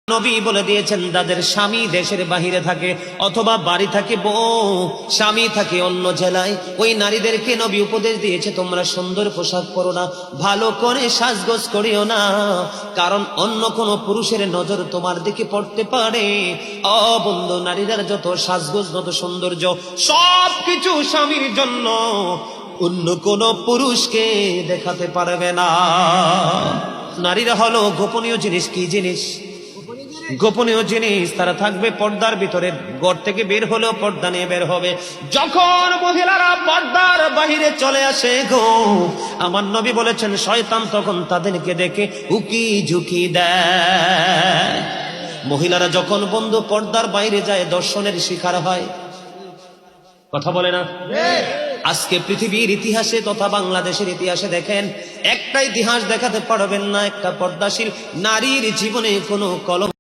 নবী বলে দিয়েছেন যাদের স্বামী দেশের বাহিরে থাকে অথবা বাড়ি থাকে বউ, স্বামী থাকে অন্য জেলায়, ওই নারীদেরকে নবী উপদেশ দিয়েছে তোমরা সুন্দর পোশাক পরো না, ভালো করে সাজগোজ করিও না, কারণ অন্য কোন পুরুষের নজর তোমার দিকে পড়তে পারে। বন্ধু, নারীদের যত সাজগোজ যত সৌন্দর্য সবকিছু স্বামীর জন্য, অন্য কোন পুরুষকে দেখাতে পারবে না। নারীরা হলো গোপনীয় জিনিস। কি জিনিস? গোপনীয় জিনিস। তারা থাকবে পর্দার ভিতরে, ঘর থেকে বের হলেও পর্দা নিয়ে বের হবে। যখন মহিলারা পর্দার বাহিরে চলে আসে গো, আমার নবী বলেছেন শয়তান তখন তাদেরকে দেখে উকি ঝুঁকি দেয়। মহিলারা যখন বন্ধু পর্দার বাইরে যায় দর্শনের শিকার হয়। কথা বলে না? আজকে পৃথিবীর ইতিহাসে তথা বাংলাদেশের ইতিহাসে দেখেন, একটা ইতিহাস দেখাতে পারবেন না একটা পর্দাশীল নারীর জীবনে কোনো কলম